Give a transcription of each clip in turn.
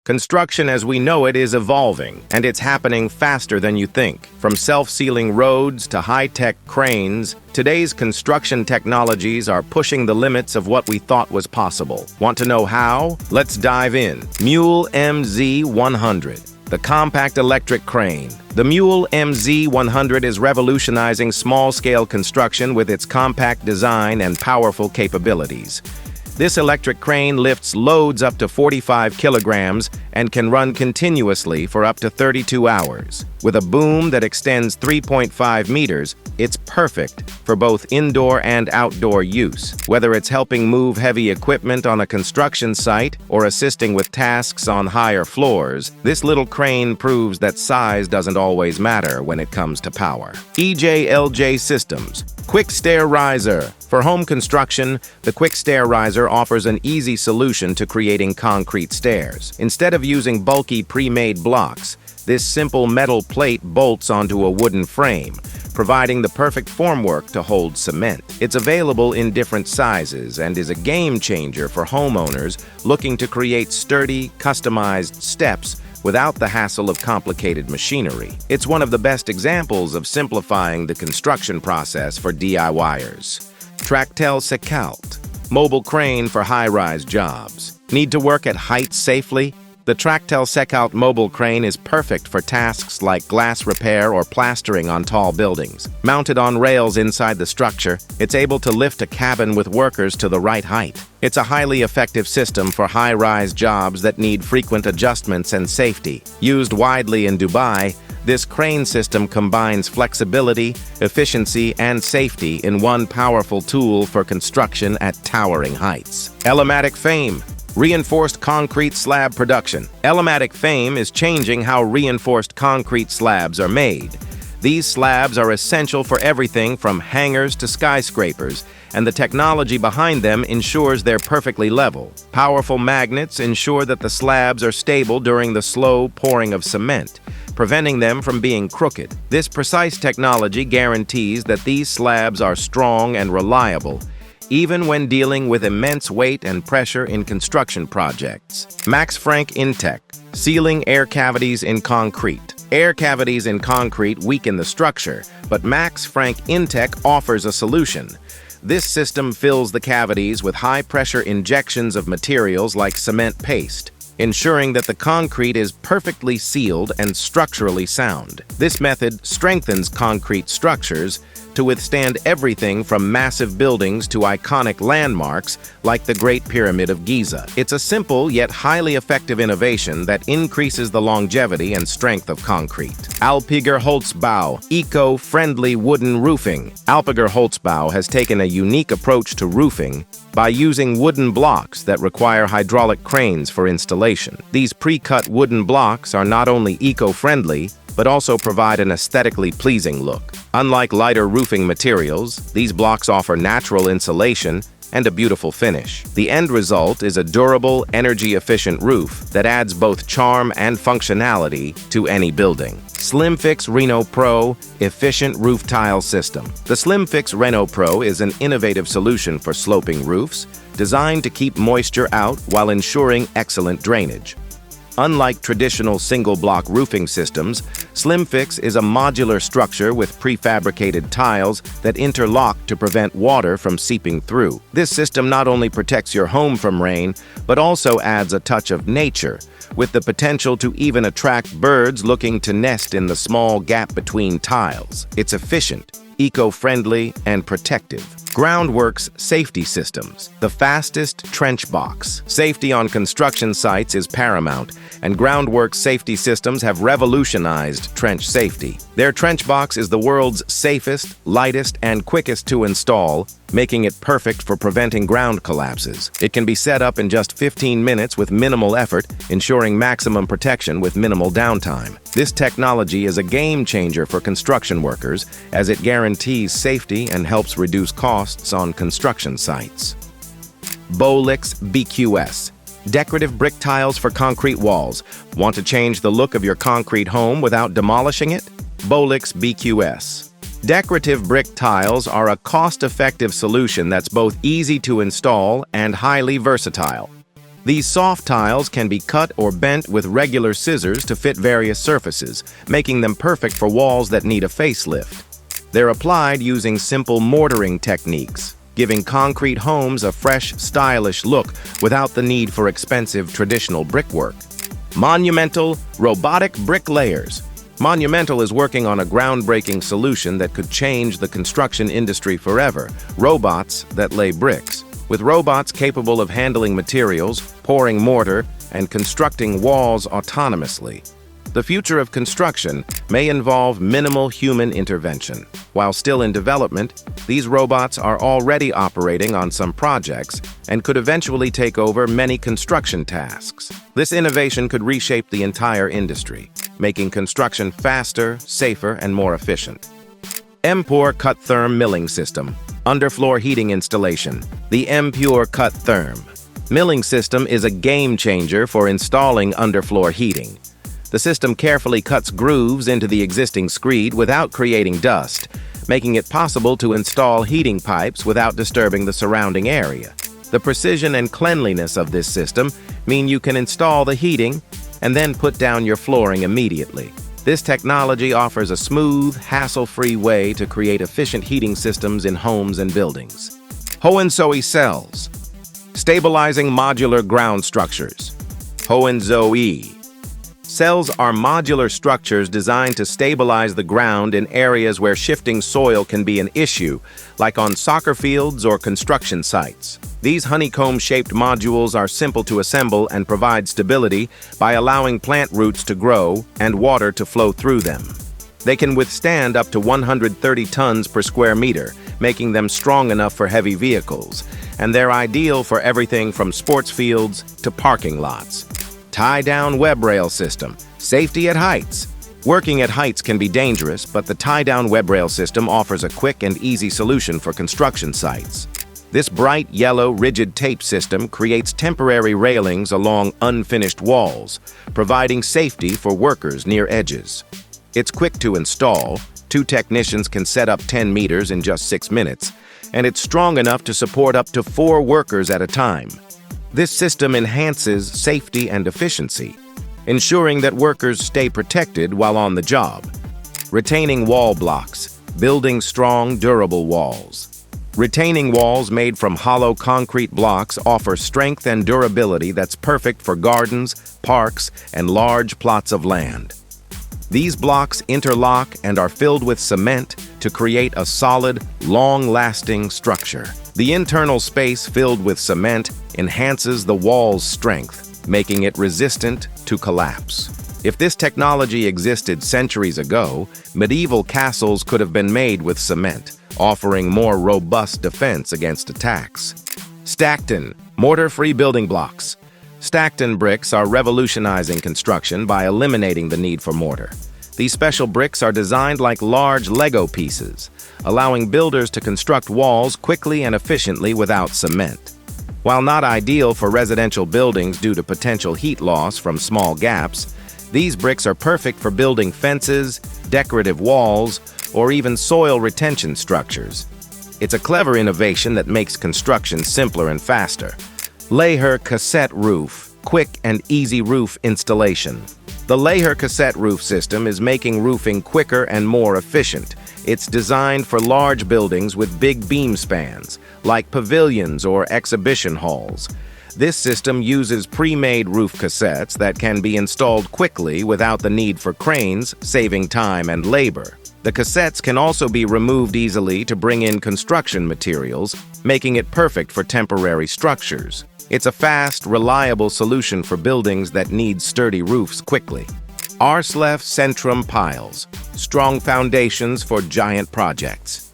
Construction as we know it is evolving, and it's happening faster than you think. From self-sealing roads to high-tech cranes, today's construction technologies are pushing the limits of what we thought was possible. Want to know how? Let's dive in. Mule MZ100. The compact electric crane. The Mule MZ100 is revolutionizing small-scale construction with its compact design and powerful capabilities. This electric crane lifts loads up to 45 kilograms and can run continuously for up to 32 hours. With a boom that extends 3.5 meters, it's perfect for both indoor and outdoor use. Whether it's helping move heavy equipment on a construction site or assisting with tasks on higher floors, this little crane proves that size doesn't always matter when it comes to power. EJLJ Systems. Quick Stair Riser. For home construction, the Quick Stair Riser offers an easy solution to creating concrete stairs. Instead of using bulky pre-made blocks, this simple metal plate bolts onto a wooden frame, providing the perfect formwork to hold cement. It's available in different sizes and is a game changer for homeowners looking to create sturdy, customized steps without the hassle of complicated machinery. It's one of the best examples of simplifying the construction process for DIYers. Tractel Secra. Mobile crane for high-rise jobs. Need to work at heights safely? The Tractel Secra mobile crane is perfect for tasks like glass repair or plastering on tall buildings. Mounted on rails inside the structure, it's able to lift a cabin with workers to the right height. It's a highly effective system for high-rise jobs that need frequent adjustments and safety. Used widely in Dubai, this crane system combines flexibility, efficiency, and safety in one powerful tool for construction at towering heights. Elquip Fame. Reinforced concrete slab production. Elquip Fame is changing how reinforced concrete slabs are made. These slabs are essential for everything from hangars to skyscrapers, and the technology behind them ensures they're perfectly level. Powerful magnets ensure that the slabs are stable during the slow pouring of cement, preventing them from being crooked. This precise technology guarantees that these slabs are strong and reliable, even when dealing with immense weight and pressure in construction projects. MaxFrank Inte. Sealing air cavities in concrete. Air cavities in concrete weaken the structure, but MaxFrank Inte offers a solution. This system fills the cavities with high-pressure injections of materials like cement paste, ensuring that the concrete is perfectly sealed and structurally sound. This method strengthens concrete structures to withstand everything from massive buildings to iconic landmarks like the Great Pyramid of Giza. It's a simple yet highly effective innovation that increases the longevity and strength of concrete. Alpiger Holzbau. Eco-friendly wooden roofing. Alpiger Holzbau has taken a unique approach to roofing by using wooden blocks that require hydraulic cranes for installation. These pre-cut wooden blocks are not only eco-friendly, but also provide an aesthetically pleasing look. Unlike lighter roofing materials, these blocks offer natural insulation and a beautiful finish. The end result is a durable, energy-efficient roof that adds both charm and functionality to any building. SlimFix Hoenoe Pro Efficient Roof Tile System. The SlimFix Hoenoe Pro is an innovative solution for sloping roofs, designed to keep moisture out while ensuring excellent drainage. Unlike traditional single-block roofing systems, SlimFix is a modular structure with prefabricated tiles that interlock to prevent water from seeping through. This system not only protects your home from rain, but also adds a touch of nature, with the potential to even attract birds looking to nest in the small gap between tiles. It's efficient, eco-friendly, and protective. Groundwork's safety systems. The fastest trench box. Safety on construction sites is paramount, and Groundwork's safety systems have revolutionized trench safety. Their trench box is the world's safest, lightest, and quickest to install, making it perfect for preventing ground collapses. It can be set up in just 15 minutes with minimal effort, ensuring maximum protection with minimal downtime. This technology is a game changer for construction workers, as it guarantees safety and helps reduce costs on construction sites. Bolix BQS. Decorative brick tiles for concrete walls. Want to change the look of your concrete home without demolishing it? Bolix BQS. Decorative brick tiles are a cost-effective solution that's both easy to install and highly versatile. These soft tiles can be cut or bent with regular scissors to fit various surfaces, making them perfect for walls that need a facelift. They're applied using simple mortaring techniques, giving concrete homes a fresh, stylish look without the need for expensive traditional brickwork. Monumental Robotic Brick Layers. Monumental is working on a groundbreaking solution that could change the construction industry forever: robots that lay bricks. With robots capable of handling materials, pouring mortar, and constructing walls autonomously, the future of construction may involve minimal human intervention. While still in development, these robots are already operating on some projects and could eventually take over many construction tasks. This innovation could reshape the entire industry, making construction faster, safer, and more efficient. Empore Cutthrm Milling System. Underfloor heating installation. The Empore Cutthrm milling system is a game changer for installing underfloor heating. The system carefully cuts grooves into the existing screed without creating dust, making it possible to install heating pipes without disturbing the surrounding area. The precision and cleanliness of this system mean you can install the heating and then put down your flooring immediately. This technology offers a smooth, hassle-free way to create efficient heating systems in homes and buildings. Hoenoe cells. Stabilizing modular ground structures. Hoenoe cells are modular structures designed to stabilize the ground in areas where shifting soil can be an issue, like on soccer fields or construction sites. These honeycomb-shaped modules are simple to assemble and provide stability by allowing plant roots to grow and water to flow through them. They can withstand up to 130 tons per square meter, making them strong enough for heavy vehicles, and they're ideal for everything from sports fields to parking lots. TieDown web rail system. Safety at heights. Working at heights can be dangerous, but the TieDown web rail system offers a quick and easy solution for construction sites. This bright yellow rigid tape system creates temporary railings along unfinished walls, providing safety for workers near edges. It's quick to install. 2 technicians can set up 10 meters in just 6 minutes, and it's strong enough to support up to 4 workers at a time. This system enhances safety and efficiency, ensuring that workers stay protected while on the job. Retaining wall blocks. Building strong, durable walls. Retaining walls made from hollow concrete blocks offer strength and durability that's perfect for gardens, parks, and large plots of land. These blocks interlock and are filled with cement to create a solid, long-lasting structure. The internal space filled with cement enhances the wall's strength, making it resistant to collapse. If this technology existed centuries ago, medieval castles could have been made with cement, offering more robust defense against attacks. Stackton, mortar-free building blocks. Stackton bricks are revolutionizing construction by eliminating the need for mortar. These special bricks are designed like large Lego pieces, allowing builders to construct walls quickly and efficiently without cement. While not ideal for residential buildings due to potential heat loss from small gaps, these bricks are perfect for building fences, decorative walls, or even soil retention structures. It's a clever innovation that makes construction simpler and faster. Lhur Cassette Roof, quick and easy roof installation. The Lhur Cassette roof system is making roofing quicker and more efficient. It's designed for large buildings with big beam spans, like pavilions or exhibition halls. This system uses pre-made roof cassettes that can be installed quickly without the need for cranes, saving time and labor. The cassettes can also be removed easily to bring in construction materials, making it perfect for temporary structures. It's a fast, reliable solution for buildings that need sturdy roofs quickly. ASRELL Sentrum piles, strong foundations for giant projects.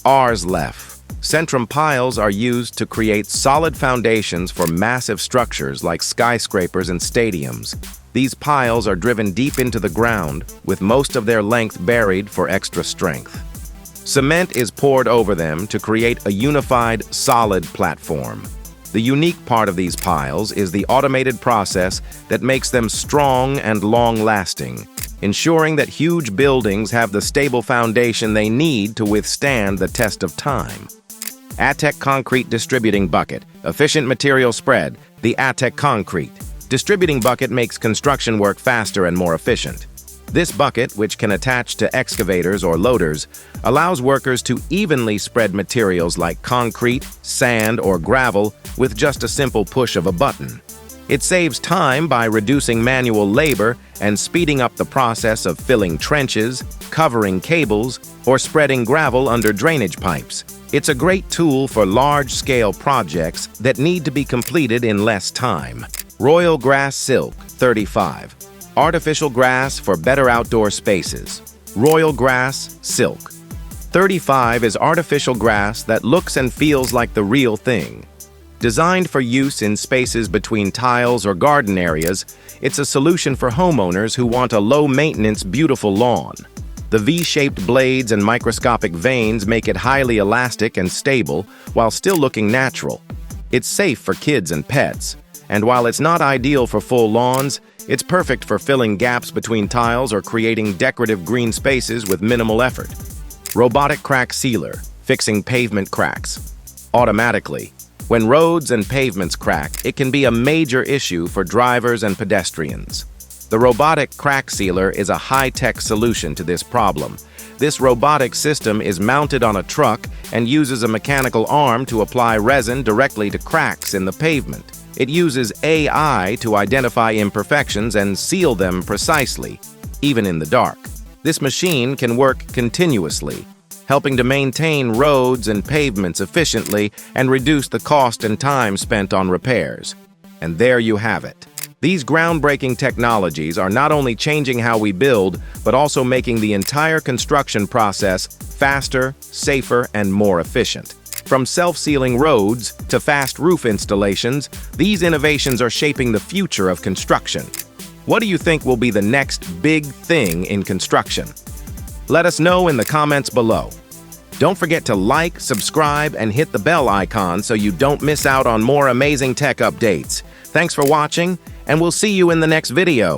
ASRELL Sentrum piles are used to create solid foundations for massive structures like skyscrapers and stadiums. These piles are driven deep into the ground, with most of their length buried for extra strength. Cement is poured over them to create a unified, solid platform. The unique part of these piles is the automated process that makes them strong and long-lasting, ensuring that huge buildings have the stable foundation they need to withstand the test of time. ATEC Concrete Distributing Bucket, efficient material spread, The ATEC Concrete. Distributing bucket makes construction work faster and more efficient. This bucket, which can attach to excavators or loaders, allows workers to evenly spread materials like concrete, sand, or gravel with just a simple push of a button. It saves time by reducing manual labor and speeding up the process of filling trenches, covering cables, or spreading gravel under drainage pipes. It's a great tool for large-scale projects that need to be completed in less time. Royal Grass Silk 35. Artificial grass for better outdoor spaces. Royal Grass Silk 35 is artificial grass that looks and feels like the real thing. Designed for use in spaces between tiles or garden areas, it's a solution for homeowners who want a low-maintenance, beautiful lawn. The V-shaped blades and microscopic veins make it highly elastic and stable while still looking natural. It's safe for kids and pets, and while it's not ideal for full lawns, it's perfect for filling gaps between tiles or creating decorative green spaces with minimal effort. Robotic Crack Sealer, fixing pavement cracks. Automatically. When roads and pavements crack, it can be a major issue for drivers and pedestrians. The Robotic Crack Sealer is a high-tech solution to this problem. This robotic system is mounted on a truck and uses a mechanical arm to apply resin directly to cracks in the pavement. It uses AI to identify imperfections and seal them precisely, even in the dark. This machine can work continuously, helping to maintain roads and pavements efficiently and reduce the cost and time spent on repairs. And there you have it. These groundbreaking technologies are not only changing how we build, but also making the entire construction process faster, safer, and more efficient. From self-sealing roads to fast roof installations, these innovations are shaping the future of construction. What do you think will be the next big thing in construction? Let us know in the comments below. Don't forget to like, subscribe, and hit the bell icon so you don't miss out on more amazing tech updates. Thanks for watching, and we'll see you in the next video.